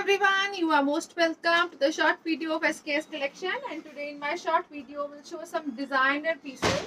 everyone, you are most welcome to the short video of SKS collection, and today in my short video will show some designer pieces.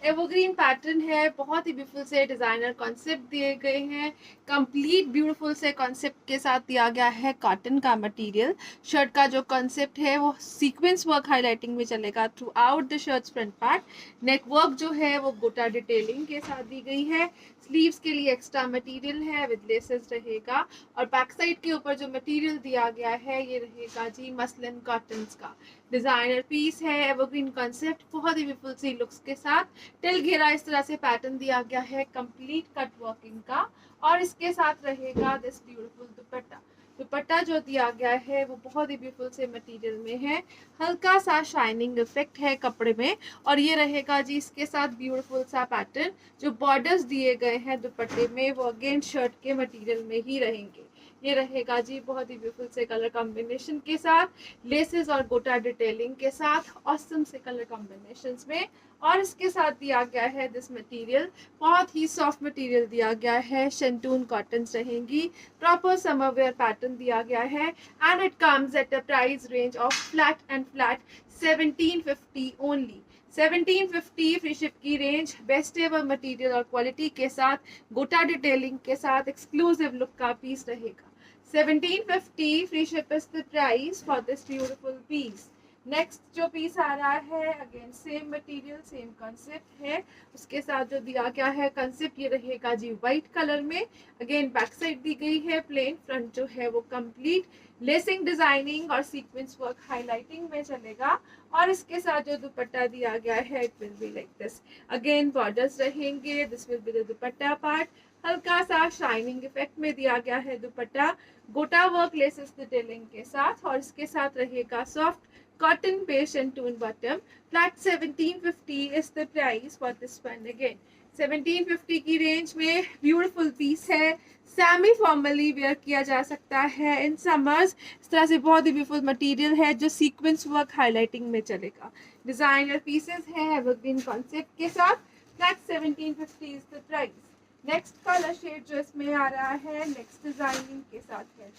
Evergreen pattern है, बहुत ही beautiful से designer concept दिए गए हैं, complete beautiful से concept के साथ दिया गया है कॉटन का मटेरियल। शर्ट का जो कॉन्सेप्ट है वो सीक्वेंस वर्क हाईलाइटिंग में चलेगा through out the shirts front part. Neck work जो है वो गोटा डिटेलिंग के साथ दी गई है। स्लीव्स के लिए एक्स्ट्रा मटेरियल है विद लेसेस रहेगा, और बैक साइड के ऊपर जो मटेरियल दिया गया है ये रहेगा जी मसलिन कॉटन्स का। डिजाइनर पीस है, एवरग्रीन कॉन्सेप्ट, बहुत ही ब्यूटीफुल सी लुक्स के साथ। टिल घेरा इस तरह से पैटर्न दिया गया है कंप्लीट कट वर्किंग का, और इसके साथ रहेगा दिस ब्यूटीफुल दुपट्टा। दुपट्टा जो दिया गया है वो बहुत ही ब्यूटीफुल से मटेरियल में है, हल्का सा शाइनिंग इफेक्ट है कपड़े में, और ये रहेगा जी इसके साथ ब्यूटीफुल सा पैटर्न। जो बॉर्डर्स दिए गए हैं दुपट्टे में वो अगेन शर्ट के मटेरियल में ही रहेंगे। ये रहेगा जी बहुत ही ब्यूटीफुल से कलर कॉम्बिनेशन के साथ, लेसेस और गोटा डिटेलिंग के साथ, ऑसम से कलर कॉम्बिनेशंस में। और इसके साथ दिया गया है दिस मटेरियल, बहुत ही सॉफ्ट मटेरियल दिया गया है, शेंटून कॉटन्स रहेंगी, प्रॉपर समर वेयर पैटर्न दिया गया है, and it comes at a price range of flat 1750 only. 1750 free ship की रेंज, बेस्ट एवर मटेरियल और क्वालिटी के साथ, गोटा डिटेलिंग के साथ एक्सक्लूसिव लुक का पीस रहेगा। 1750 free ship is the price for this beautiful piece. Next जो पीस आ रहा है again same material same concept है, उसके साथ जो दिया गया है कंसेप्ट ये रहेगा जी वाइट कलर में। अगेन बैक साइड दी गई है प्लेन, फ्रंट जो है वो कंप्लीट लेसिंग डिजाइनिंग और सीक्वेंस वर्क हाईलाइटिंग में चलेगा, और इसके साथ जो दुपट्टा दिया गया है it will be like this. Again borders रहेंगे, this will be the dupatta part, हल्का सा शाइनिंग इफेक्ट में दिया गया है दुपट्टा, गोटा वर्क लेसेस डिटेलिंग के साथ, और इसके साथ रहेगा soft cotton base and tone bottom. Flat 1750 is the price for this one. Again 1750 की रेंज में ब्यूटीफुल पीस है, सेमी फॉर्मली वेयर किया जा सकता है इन समर्स। इस तरह से बहुत ही ब्यूटीफुल मटेरियल है जो सीक्वेंस वर्क हाईलाइटिंग में चलेगा। डिजाइनर पीसेस हैं एवरग्रीन कॉन्सेप्ट के साथ। Flat 1750 is the price. Next colour shade जो इसमें आ रहा है नेक्स्ट डिजाइनिंग के साथ है,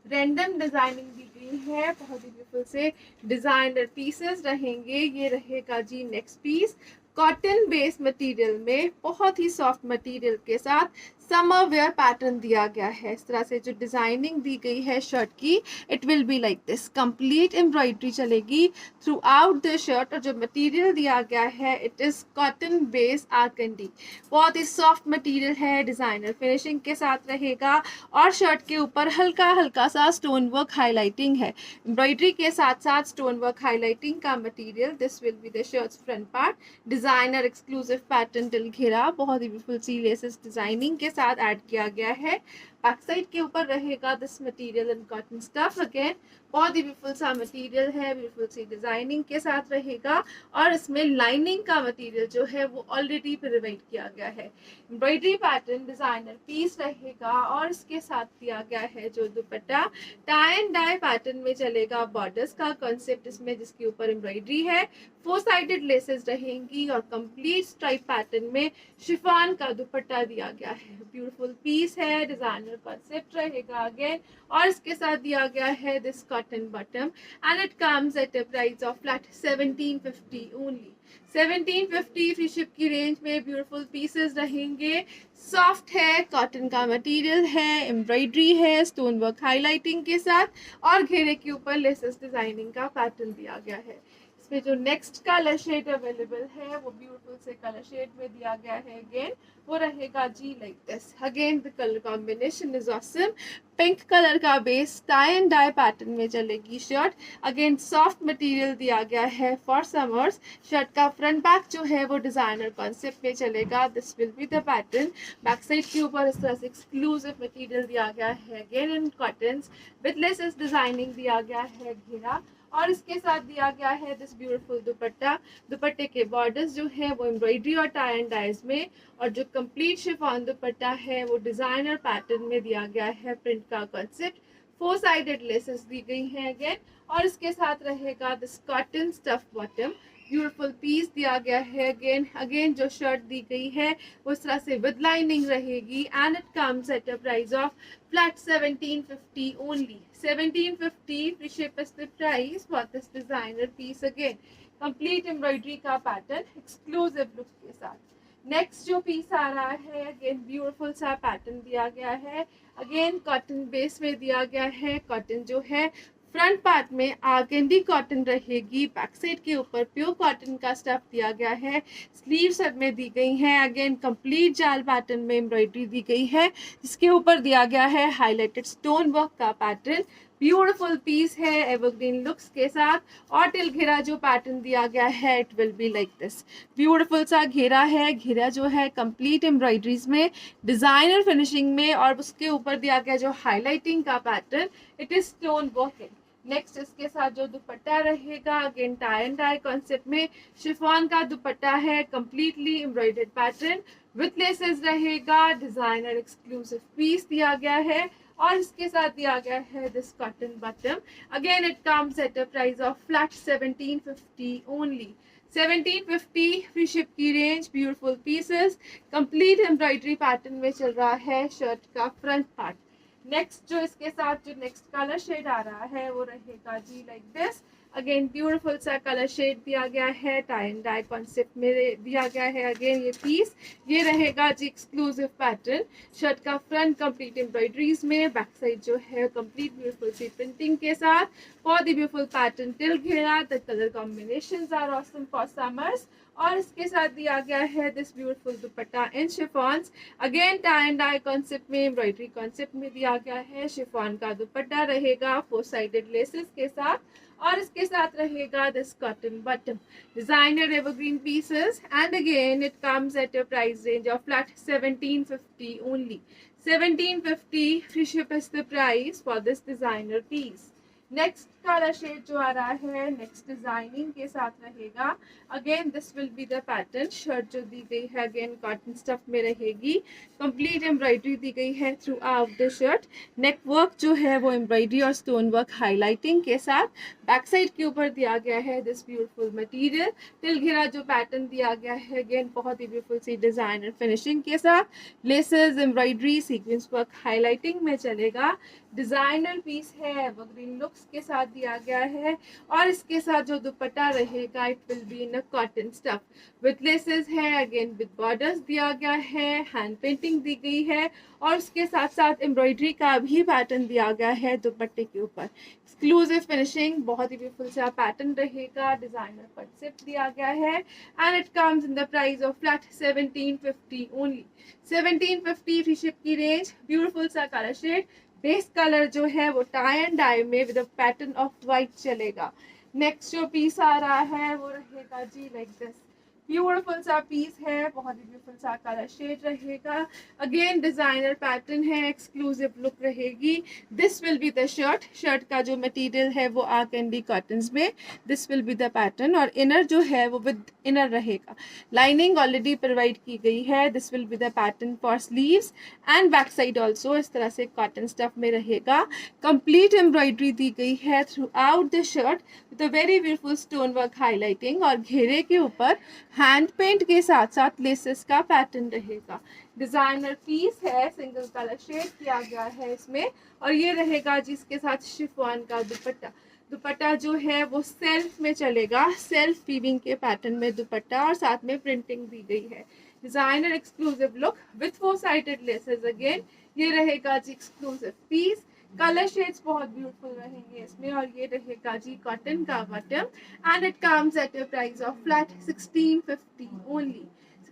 रैंडम डिजाइनिंग दी गई है, बहुत ही ब्यूटीफुल से डिजाइनर पीसेस रहेंगे। ये रहेगा जी next piece, cotton based material में बहुत ही सॉफ्ट मटेरियल के साथ समर वेयर पैटर्न दिया गया है। इस तरह से जो डिजाइनिंग दी गई है शर्ट की it will be like this, complete embroidery चलेगी थ्रू आउट द शर्ट, और जो मटेरियल दिया गया है इट इज कॉटन बेस्ड आर्कंडी, बहुत ही सॉफ्ट मटेरियल है, डिजाइनर फिनिशिंग के साथ रहेगा, और शर्ट के ऊपर हल्का हल्का सा स्टोन वर्क हाईलाइटिंग है, एम्ब्रॉयडरी के साथ साथ स्टोन वर्क हाईलाइटिंग का material. This will be the shirts front part, designer exclusive pattern till घेरा, बहुत ही ब्यूटीफुल सी लेसेस डिजाइनिंग के साथ ऐड किया गया है। बैक साइड के ऊपर रहेगा this material in cotton stuff, again बहुत ही ब्यूटीफुल सा मटेरियल है, ब्यूटीफुल सी डिजाइनिंग के साथ रहेगा, और इसमें लाइनिंग का मटेरियल जो है वो ऑलरेडी प्रोवाइड किया गया है। एम्ब्रॉयडरी पैटर्न डिजाइनर पीस रहेगा, और इसके साथ दिया गया है जो dupatta tie and dye pattern में चलेगा, बॉर्डर्स का कॉन्सेप्ट इसमें जिसके ऊपर एम्ब्रॉयडरी है, 4 साइडेड लेसेस रहेंगी, और कंप्लीट स्ट्राइप पैटर्न में शिफॉन का दुपट्टा दिया गया है। ब्यूटीफुल पीस है, डिजाइनर कॉन्सेप्ट रहेगा अगेन, और इसके साथ दिया गया है this cotton bottom, and it comes at a price of flat 1750 only. 1750 free ship की रेंज में ब्यूटीफुल पीसेस रहेंगे, सॉफ्ट है, कॉटन का मटेरियल है, एम्ब्रॉयडरी है स्टोन वर्क हाईलाइटिंग के साथ, और घेरे के ऊपर लेसेस डिजाइनिंग का पैटर्न दिया गया है। इसमें जो नेक्स्ट कलर शेड अवेलेबल है वो ब्यूटीफुल से कलर शेड में दिया गया है, अगेन वो रहेगा जी like this. Again the colour combination is awesome, pink colour का base tie and dye pattern में चलेगी शर्ट, अगेन सॉफ्ट मटेरियल दिया गया है फॉर समर्स। शर्ट का फ्रंट बैक जो है वो डिजाइनर कॉन्सेप्ट में चलेगा, this will be the pattern. Back side के ऊपर इस तरह से एक्सक्लूसिव मटेरियल दिया गया है, again in cottons with laces designing दिया गया है घेरा, और इसके साथ दिया गया है दिस ब्यूटीफुल दुपट्टा। दुपट्टे के बॉर्डर्स जो है वो एम्ब्रॉयडरी और टाई एंड डाइज में, और जो कंप्लीट शिफॉन दुपट्टा है वो डिजाइनर पैटर्न में दिया गया है, प्रिंट का कॉन्सेप्ट, 4 साइडेड लेसेस दी गई हैं अगेन, और इसके साथ रहेगा this cotton stuff bottom, beautiful piece दिया गया है। अगेन जो शर्ट दी गई है उस तरह से विद लाइनिंग रहेगी and it comes at a price of flat 1750 only. 1750 free ship is the price for this designer piece. Again complete embroidery का पैटर्न एक्सक्लूसिव लुक के साथ। नेक्स्ट जो पीस आ रहा है अगेन ब्यूटीफुल सा पैटर्न दिया गया है। अगेन कॉटन बेस में दिया गया है। कॉटन जो है फ्रंट पार्ट में आर्गेंडी कॉटन रहेगी, बैक साइड के ऊपर प्योर कॉटन का स्टफ दिया गया है। स्लीव सब में दी गई है। अगेन कंप्लीट जाल पैटर्न में एम्ब्रॉयडरी दी गई है जिसके ऊपर दिया गया है हाईलाइटेड स्टोन वर्क का पैटर्न। ब्यूटीफुल पीस है एवरग्रीन लुक्स के साथ। और टिल घेरा जो पैटर्न दिया गया है it will be like this. Beautiful सा घेरा है। घेरा जो है कंप्लीट एम्ब्रॉयडरीज में डिजाइनर फिनिशिंग में और उसके ऊपर दिया गया जो हाईलाइटिंग का pattern it is stone work. Next इसके साथ जो दुपट्टा रहेगा again tie and dye concept में शिफॉन का दुपट्टा है। Completely embroidered pattern with laces रहेगा। डिजाइनर एक्सक्लूसिव पीस दिया गया है और इसके साथ दिया गया है this cotton bottom. Again it comes at a price of flat 1750 only. 1750 free ship की range. Beautiful pieces complete embroidery pattern में चल रहा है शर्ट का फ्रंट पार्ट। नेक्स्ट जो इसके साथ जो नेक्स्ट कलर शेड आ रहा है वो रहेगा जी लाइक दिस। अगेन ब्यूटीफुल सा कलर शेड दिया गया है। टाई एंड डाई कॉन्सेप्ट में दिया गया है। अगेन ये पीस ये रहेगा जी एक्सक्लूसिव पैटर्न शर्ट का फ्रंट कंप्लीट एम्ब्रॉयडरीज में, बैक साइड जो है कंप्लीट ब्यूटीफुल सी प्रिंटिंग के साथ। For the beautiful pattern till घेरा the colour combinations are awesome for summers. और इसके साथ दिया गया है this beautiful dupatta in chiffons. Again tie and dye concept में एम्ब्रॉयडरी कॉन्सेप्ट में दिया गया है। शिफॉन का दुपट्टा रहेगा 4 साइडेड लेसेस के साथ और इसके साथ रहेगा this cotton bottom. Designer evergreen pieces and again it comes at a price range of flat 1750 only. 1750 free ship is the price for this designer piece. Next colour shade जो आ रहा है नेक्स्ट डिजाइनिंग के साथ रहेगा। Again this will be the pattern. Shirt जो दी गई है अगेन कॉटन स्टफ में रहेगी। कंप्लीट एम्ब्रॉयडरी दी गई है throughout the shirt. Neck work जो है वो एम्ब्रॉयडरी और स्टोन वर्क हाईलाइटिंग के साथ। बैक साइड के ऊपर दिया गया है दिस ब्यूटीफुल मटेरियल। तिल घेरा जो पैटर्न दिया गया है अगेन बहुत ही ब्यूटीफुल सी डिजाइनर फिनिशिंग के साथ। Laces embroidery sequence work highlighting में चलेगा। डिजाइनर पीस है एवरग्रीन लुक्स के साथ दिया गया है और इसके साथ जो दुपट्टा रहेगा it will be in a cotton stuff with laces है। अगेन विद बॉर्डर्स दिया गया है। हैंड पेंटिंग दी गई है और उसके साथ साथ एम्ब्रॉयडरी का भी पैटर्न दिया गया है दुपट्टे के ऊपर। एक्सक्लूसिव फिनिशिंग बहुत ही ब्यूटीफुल सा पैटर्न रहेगा। डिजाइनर कॉन्सेप्ट दिया गया है and it comes in the price of flat 1750 only. 1750 free ship की रेंज। ब्यूटीफुल सा कलर शेड। बेस कलर जो है वो टाई एंड डाई में विद पैटर्न ऑफ वाइट चलेगा। नेक्स्ट जो पीस आ रहा है वो रहेगा जी लाइक दिस। ब्यूटीफुल सा पीस है बहुत ही ब्यूटीफुल सा कलर शेड रहेगा। अगेन डिजाइनर पैटर्न है एक्सक्लूसिव लुक रहेगी। This will be the shirt. Shirt का जो मटेरियल है वो आर्गेंडी कॉटन्स में this will be the pattern और इनर जो है वो विद इनर रहेगा। लाइनिंग ऑलरेडी प्रोवाइड की गई है। This will be the pattern for sleeves and back side also इस तरह से कॉटन स्टफ में रहेगा। कंप्लीट एम्ब्रॉयडरी दी गई है throughout the shirt with a very beautiful stone work highlighting और घेरे के ऊपर हैंड पेंट के साथ साथ लेसेस का पैटर्न रहेगा। डिजाइनर पीस है सिंगल कलर शेड किया गया है इसमें और ये रहेगा जिसके साथ शिफॉन का दुपट्टा। दुपट्टा जो है वो सेल्फ में चलेगा। सेल्फ वीविंग के पैटर्न में दुपट्टा और साथ में प्रिंटिंग दी गई है। Designer exclusive look with 4 sided laces. Again ये रहेगा जी एक्सक्लूसिव पीस। कलर शेड्स बहुत ब्यूटीफुल रहेंगे इसमें और ये रहेगा जी कॉटन का bottom and it comes at a price of flat 1650 only.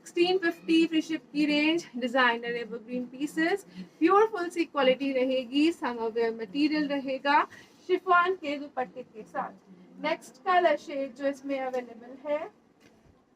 1650 free ship की range. Designer evergreen pieces beautiful सी क्वालिटी रहेगी। समवेयर मटेरियल रहेगा शिफॉन के दुपट्टे के साथ। नेक्स्ट कलर शेड जो इसमें अवेलेबल है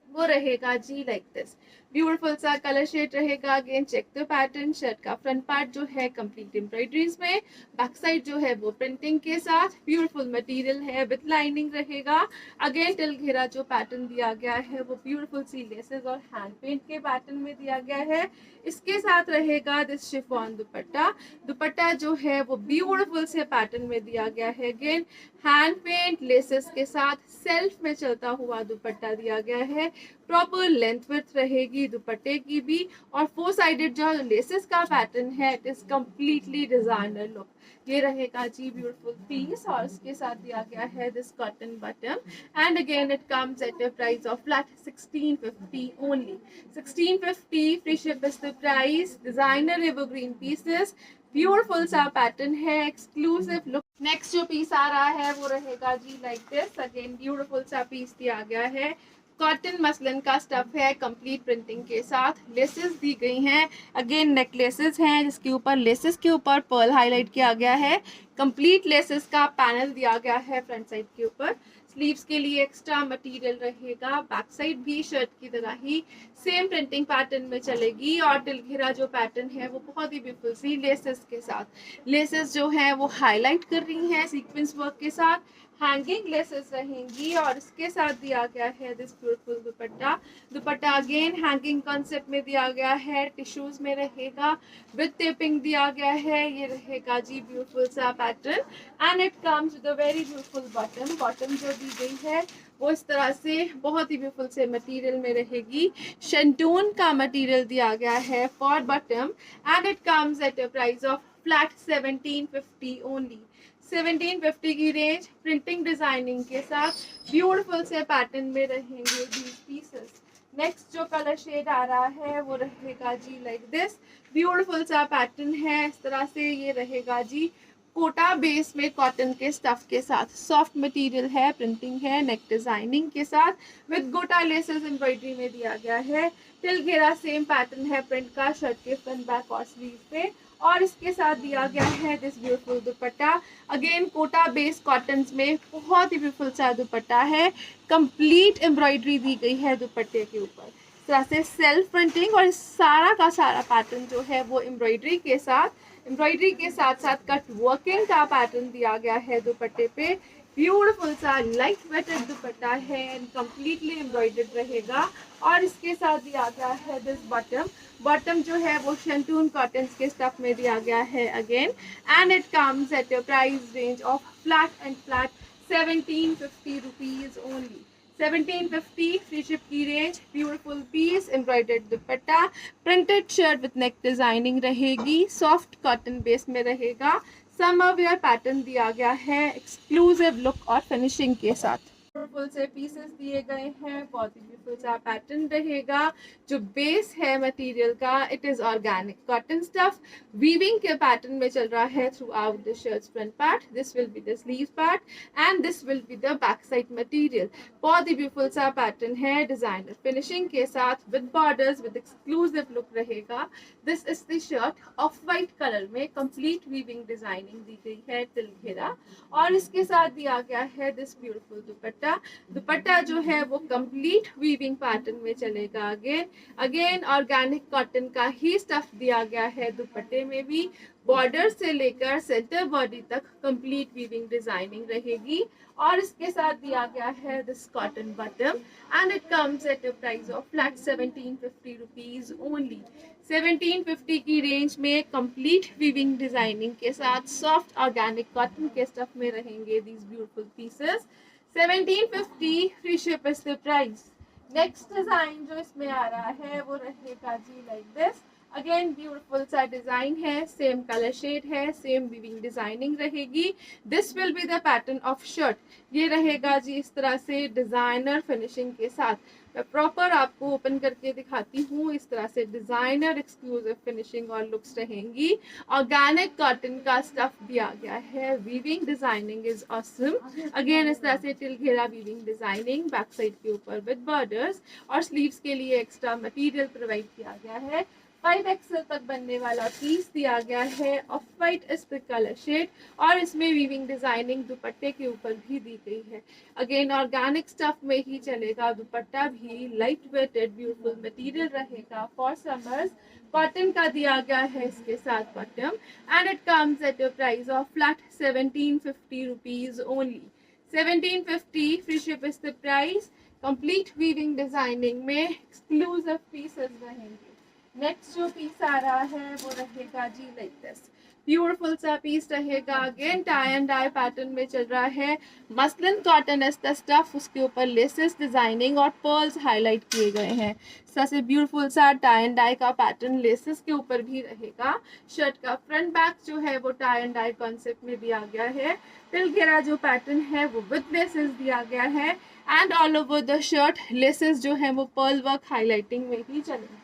वो रहेगा जी लाइक दिस। ब्यूटीफुल सा कलर शेड रहेगा। Again check the pattern. Shirt का फ्रंट पार्ट जो है कंप्लीट एम्ब्रॉयडरीज में, बैक साइड जो है वो प्रिंटिंग के साथ, ब्यूटीफुल मटेरियल है, विद लाइनिंग रहेगा। अगेन टिल घेरा जो पैटर्न दिया गया है वो ब्यूटीफुल सी लेसेस और हैंड पेंट के पैटर्न में दिया गया है। इसके साथ रहेगा दिस शिफॉन दुपट्टा। दुपट्टा जो है वो ब्यूटीफुल से पैटर्न में दिया गया है। अगेन हैंड पेंट लेसेस के साथ सेल्फ में चलता हुआ दुपट्टा दिया गया है। प्रॉपर लेंथ विड्थ रहेगी दुपट्टे की भी, और 4 साइडेड जो लेसेस का पैटर्न है it is completely designer look. ये रहेगा जी ब्यूटीफुल पीस, और इसके साथ दिया गया है this cotton button. And again it comes at a price of flat 1650 only. 1650 free ship is the price. Designer evergreen pieces, beautiful सा पैटर्न है, एक्सक्लूसिव लुक। नेक्स्ट जो पीस आ रहा है वो रहेगा जी लाइक दिस। अगेन ब्यूटीफुल सा पीस दिया गया है, कॉटन मसलन का स्टफ है, कंप्लीट प्रिंटिंग के साथ, लेसेस दी गई हैं। अगेन नेकलेसेस हैं जिसके ऊपर लेसेस के ऊपर पर्ल हाईलाइट किया गया है। कंप्लीट लेसेस का पैनल दिया गया है फ्रंट साइड के ऊपर। स्लीव्स के लिए एक्स्ट्रा मटेरियल रहेगा। बैक साइड भी शर्ट की तरह ही सेम प्रिंटिंग पैटर्न में चलेगी, और दिल घेरा जो पैटर्न है वो बहुत ही ब्यूटीफुल सी लेसेस के साथ। लेसेस जो है वो हाईलाइट कर रही हैं सीक्वेंस वर्क के साथ, हैंगिंग लेसेस रहेंगी, और इसके साथ दिया गया है this beautiful dupatta. Dupatta again hanging concept में दिया गया है, टिश्यूज में रहेगा, विद टेपिंग दिया गया है। ये रहेगा जी ब्यूटीफुल सा pattern, and it comes with a very beautiful bottom. Bottom जो दी गई है वो इस तरह से बहुत ही ब्यूटीफुल से मटेरियल में रहेगी। शेंटून का मटेरियल दिया गया है for bottom, and it comes at a price of flat 1750 only. 1750 की रेंज, प्रिंटिंग डिजाइनिंग के साथ ब्यूटीफुल से पैटर्न में रहेंगे दीज पीसेस। नेक्स्ट जो कलर शेड आ रहा है वो रहेगा जी लाइक दिस। ब्यूटीफुल सा पैटर्न है, इस तरह से ये रहेगा जी कोटा बेस में कॉटन के स्टफ के साथ। सॉफ्ट मटेरियल है, प्रिंटिंग है, नेक डिजाइनिंग के साथ, विद गोटा लेसेस एम्ब्रॉयडरी में दिया गया है। टिल घेरा सेम पैटर्न है प्रिंट का शर्ट के फ्रंट बैक और स्लीव पे, और इसके साथ दिया गया है this beautiful dupatta. Again Kota base cotton में बहुत ही ब्यूटीफुल सा दुपट्टा है, कंप्लीट एम्ब्रॉयडरी दी गई है दुपट्टे के ऊपर। इस तरह से सेल्फ प्रिंटिंग, और सारा का सारा पैटर्न जो है वो एम्ब्रॉयडरी के साथ साथ कट वर्किंग का पैटर्न दिया गया है दुपट्टे पे। ब्यूटीफुल सा लाइट वेटेड दुपट्टा है एंड कम्प्लीटली एम्ब्रॉयडर्ड रहेगा, और इसके साथ दिया गया है दिस बॉटम। बॉटम जो है वो शेंटून कॉटन के स्टफ में दिया गया है again, and it comes at a price range of flat 1750 rupees only. 1750 free ship की range. Beautiful piece, embroidered dupatta, printed shirt with neck designing रहेगी, सॉफ्ट कॉटन बेस में रहेगा, समर वेयर पैटर्न दिया गया है, एक्सक्लूसिव लुक और finishing के साथ। ब्यूटीफुल से पीसेस दिए गए हैं, बहुत ही ब्यूटीफुल सा पैटर्न रहेगा। जो बेस है मटेरियल का it is organic cotton stuff, weaving के पैटर्न में चल रहा है throughout the shirts front part. This will be the sleeve part and this will be the back side material. बहुत ही ब्यूटीफुल सा पैटर्न है, डिजाइनर फिनिशिंग के साथ, with borders, with exclusive look रहेगा। This is the shirt of white colour में, complete weaving designing दी गई है तिल घेरा, और इसके साथ दिया गया है दिस ब्यूटीफुल दुपट्टा। दुपट्टा जो है वो कंप्लीट वीविंग पैटर्न में चलेगा। अगेन ऑर्गेनिक कॉटन का ही स्टफ दिया गया है दुपट्टे में भी। बॉर्डर से लेकर सेंटर बॉडी तक कंप्लीट वीविंग डिजाइनिंग रहेगी, और इसके साथ दिया गया है this cotton bottom, and it comes at a price of flat 1750 rupees only. 1750 की रेंज में कंप्लीट वीविंग डिजाइनिंग के साथ सॉफ्ट ऑर्गेनिक कॉटन के स्टफ में रहेंगे these beautiful pieces. 1750 free ship is the price. Next design जो इसमें आ रहा है वो रहेगा जी लाइक दिस। अगेन ब्यूटीफुल सा डिजाइन है, सेम कलर शेड है, सेम वीविंग डिजाइनिंग रहेगी। This will be the pattern of shirt. ये रहेगा जी इस तरह से डिजाइनर फिनिशिंग के साथ। मैं प्रॉपर आपको ओपन करके दिखाती हूँ। इस तरह से डिजाइनर एक्सक्लूसिव फिनिशिंग और लुक्स रहेंगी। ऑर्गेनिक कॉटन का स्टफ दिया गया है, weaving designing is awesome. Again इस तरह से टिल घेरा वीविंग डिजाइनिंग, बैक साइड के ऊपर विद बॉर्डर्स, और स्लीव्स के लिए एक्स्ट्रा मटेरियल प्रोवाइड किया गया है। 5 XL तक बनने वाला पीस दिया गया है। Off white is the colour shade और इसमें वीविंग डिजाइनिंग दुपट्टे के ऊपर भी दी गई है। अगेन ऑर्गेनिक स्टफ में ही चलेगा, दुपट्टा भी लाइट वेटेड ब्यूटीफुल मटेरियल रहेगा फॉर समर्स। कॉटन का दिया गया है इसके साथ bottom and it comes at a price of flat 1750 rupees only. 1750 free ship is the price. Complete weaving designing में एक्सक्लूसिव पीसेस रहेंगे। नेक्स्ट जो पीस आ रहा है वो रहेगा जी लाइक दिस, ब्यूटीफुल सा पीस रहेगा। Again tie and dye pattern में चल रहा है। Muslin cotton is the stuff, उसके ऊपर लेसेस डिजाइनिंग और पर्ल्स हाईलाइट किए गए हैं। सबसे ब्यूटीफुल सा टाई एंड डाई का पैटर्न लेसेस के ऊपर भी रहेगा। शर्ट का फ्रंट बैक जो है वो टाई एंड डाई कॉन्सेप्ट में दिया गया है। तिल घेरा जो पैटर्न है वो विद लेसेस दिया गया है and all over the shirt laces जो है वो पर्ल वर्क हाईलाइटिंग में ही चलेंगे।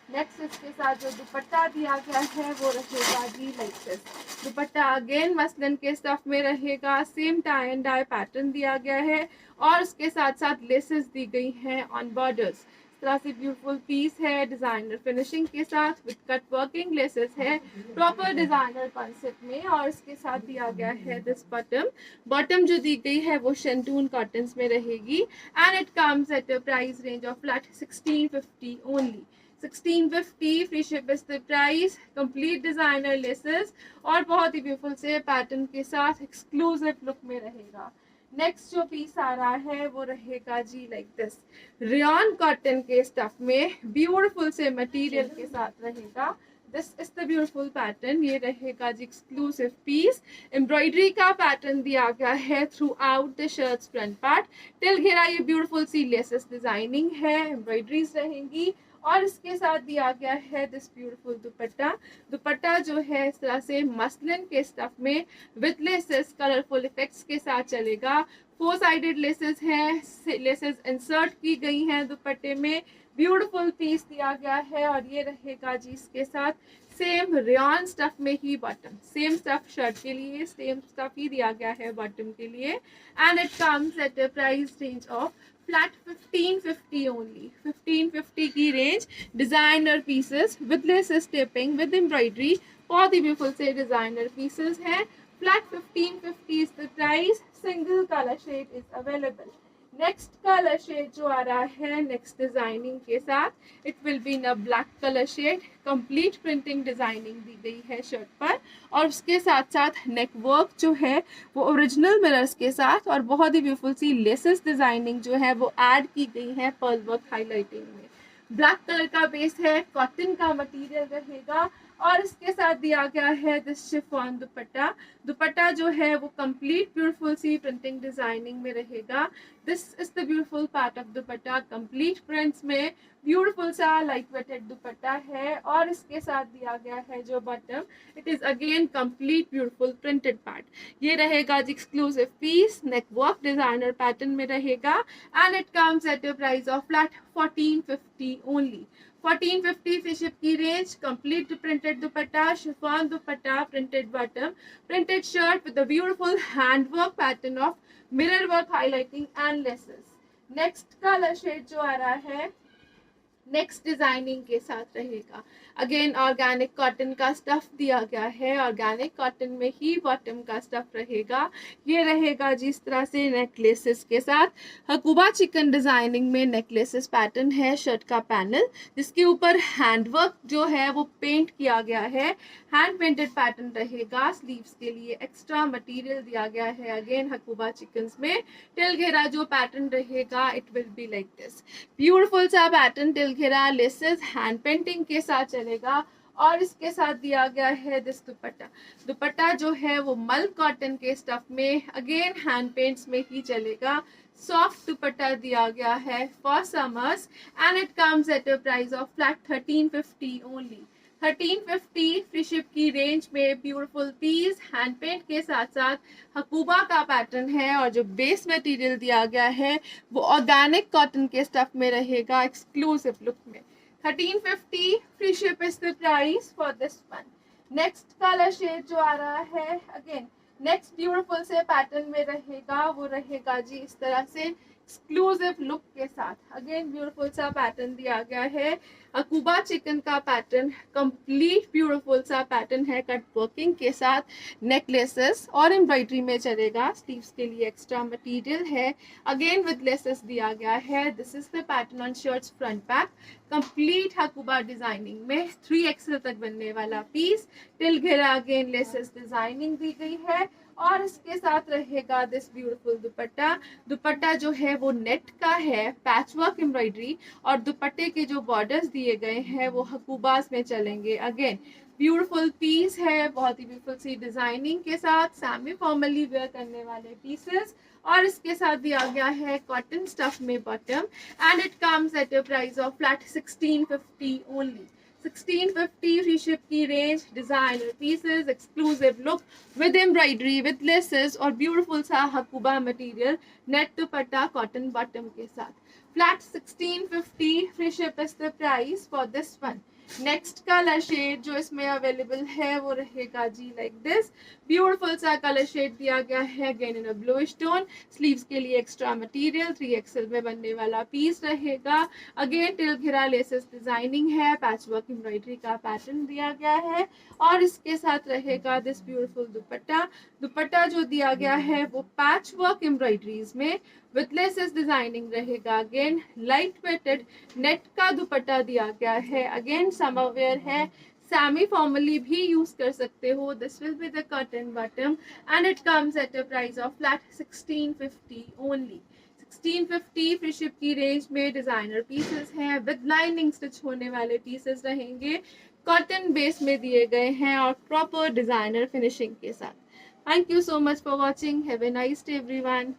नेक्स्ट इसके साथ जो दुपट्टा दिया गया है वो रहेगा जी like this. Dupatta again muslin के स्टफ में रहेगा। Same tie and dye pattern दिया गया है और उसके साथ साथ लेसेस दी गई हैं ऑन बॉर्डर्स। इस तरह से ब्यूटीफुल पीस है डिजाइनर फिनिशिंग के साथ विद कट वर्किंग लेसेस है प्रॉपर डिजाइनर कॉन्सेप्ट में। और इसके साथ दिया गया है दिस बॉटम। बॉटम जो दी गई है वो शेंटून कॉटन में रहेगी and it comes at a price range of flat 1650 only. 1650 free ship is the price. Complete designer laces और बहुत ही ब्यूटीफुल से पैटर्न के साथ एक्सक्लूसिव लुक में रहेगा। नेक्स्ट जो पीस आ रहा है वो रहेगा जी लाइक दिस, रेयन कॉटन के स्टफ में ब्यूटीफुल से मटेरियल के साथ रहेगा। This is the beautiful pattern. ये रहेगा जी एक्सक्लूसिव पीस। एम्ब्रॉयडरी का पैटर्न दिया गया है throughout the shirts front part. Till घेरा ये ब्यूटीफुल सी लेसेस डिजाइनिंग है, एम्ब्रॉयडरीज रहेंगी और इसके साथ दिया गया है दिस ब्यूटीफुल दुपट्टा। दुपट्टा जो है इस तरह से मसलिन के स्टफ में विद लेसेस कलरफुल इफेक्ट्स के साथ चलेगा। 4 साइडेड लेसेस हैं, लेसेस इंसर्ट की गई हैं दुपट्टे में। ब्यूटीफुल पीस दिया गया है और ये रहेगा जी इसके साथ सेम रेयन स्टफ में ही बॉटम। सेम स्टफ शर्ट के लिए, सेम स्टफ ही दिया गया है बॉटम के लिए and it comes at a price range of flat 1550 only. 1550 की range. Designer pieces with laces stepping with embroidery, बहुत ही ब्यूटीफुल से डिजाइनर पीसेस हैं। Flat 1550 is the price. Single colour shade is available. Next colour shade जो आ रहा है next designing के साथ, it will be in a black colour shade. Complete printing designing दी गई है शर्ट पर और उसके साथ साथ नेक वर्क जो है वो ओरिजिनल मिरर्स के साथ और बहुत ही ब्यूटीफुल सी लेसेस डिजाइनिंग जो है वो ऐड की गई है पर्ल वर्क हाईलाइटिंग में। ब्लैक कलर का बेस है, कॉटन का मटेरियल रहेगा और इसके साथ दिया गया है दिस शिफॉन दुपट्टा। दुपट्टा जो है वो कंप्लीट ब्यूटीफुल सी प्रिंटिंग डिजाइनिंग में रहेगा। This is the beautiful part of dupatta. Complete prints में ब्यूटीफुल सा लाइट वेटेड दुपट्टा है और इसके साथ दिया गया है जो bottom, it is again complete beautiful printed part. ये रहेगा जी exclusive piece. Neck work designer pattern में रहेगा and it comes at a price of flat 1450 only. 1450 free ship की range. Complete printed dupatta, chiffon dupatta, printed bottom, printed shirt with the beautiful handwork pattern of mirror work highlighting and laces. Next colour shade जो आ रहा है next designing के साथ रहेगा। Again organic cotton का stuff दिया गया है, ऑर्गेनिक कॉटन में ही बॉटम का स्टफ रहेगा। ये रहेगा जिस तरह से नेकलेसेस के साथ हकूबा चिकन डिजाइनिंग में नेकलेसेस पैटर्न है शर्ट का पैनल, जिसके ऊपर हैंडवर्क जो है वो पेंट किया गया है। हैंड पेंटेड पैटर्न रहेगा। स्लीव्स के लिए एक्स्ट्रा मटेरियल दिया गया है अगेन हकूबा चिकन में। टिल घेरा जो पैटर्न रहेगा it will be like this, beautiful सा पैटर्न टिल घेरा लेसेस हैंड पेंटिंग के साथ चलेगा और इसके साथ दिया गया है दिस दुपट्टा। दुपट्टा जो है वो मल कॉटन के स्टफ में अगेन हैंड पेंट्स में ही चलेगा। सॉफ्ट दुपट्टा दिया गया है for summers and it comes at a price of flat 1350 only. 1350 free ship की रेंज में ब्यूटीफुल पीस हैंड पेंट के साथ साथ हकूबा का पैटर्न है और जो बेस मटेरियल दिया गया है वो ऑर्गेनिक कॉटन के स्टफ में रहेगा एक्सक्लूसिव लुक में। 1350 free ship is the price for this one. Next colour shade जो आ रहा है अगेन नेक्स्ट ब्यूटीफुल से पैटर्न में रहेगा, वो रहेगा जी इस तरह से एक्सक्लूसिव लुक के साथ। अगेन ब्यूटीफुल सा पैटर्न दिया गया है, अकूबा चिकन का पैटर्न, कंप्लीट ब्यूटीफुल सा पैटर्न है कट वर्किंग के साथ, नेकलेसेस और एम्ब्रॉयडरी में चलेगा। स्लीव्स के लिए एक्स्ट्रा मटेरियल है, अगेन विद लेसेस दिया गया है। This is the pattern on shirts front back, complete अकूबा डिजाइनिंग में 3XL तक बनने वाला पीस, टिल घेरा अगेन लेसेस डिजाइनिंग दी गई है और इसके साथ रहेगा दिस ब्यूटीफुल दुपट्टा। दुपट्टा जो है वो नेट का है, पैचवर्क एम्ब्रॉयडरी, और दुपट्टे के जो बॉर्डर्स दिए गए हैं वो हकूबास में चलेंगे। अगेन ब्यूटीफुल पीस है, बहुत ही ब्यूटीफुल सी डिजाइनिंग के साथ, सेमी फॉर्मली वेयर करने वाले पीसेस, और इसके साथ दिया गया है कॉटन स्टफ में bottom, and it comes at a price of flat 1650 only. 1650 free ship की range, designer pieces, exclusive look with embroidery, with laces और ब्यूटीफुल सा Hakoba material, net dupatta cotton bottom के साथ। Flat 1650 free ship is the price for this one. Next colour shade जो इसमें available है वो रहेगा जी लाइक दिस, ब्यूटीफुल सा कलर शेड दिया गया है, again in a bluish tone. Sleeves के लिए एक्स्ट्रा मटेरियल, 3XL में बनने वाला पीस रहेगा। अगेन टिल घेरा लेसेस डिजाइनिंग है, पैचवर्क एम्ब्रॉयडरी का पैटर्न दिया गया है, और इसके साथ रहेगा दिस ब्यूटीफुल दुपट्टा। दुपट्टा जो दिया गया है वो पैचवर्क एम्ब्रॉयडरीज में विद लेसेस डिजाइनिंग रहेगा। अगेन लाइट वेटेड नेट का दुपट्टा दिया गया है, अगेन समर वेयर है, सेमी फॉर्मली भी यूज कर सकते हो। This will be the cotton bottom and it comes at a price of flat 1650 only. 1650 free ship की रेंज में डिजाइनर पीसेस हैं, विद लाइनिंग स्टिच होने वाले पीसेस रहेंगे, कॉटन बेस में दिए गए हैं और प्रॉपर डिजाइनर फिनिशिंग के साथ। Thank you so much for watching, have a nice day everyone.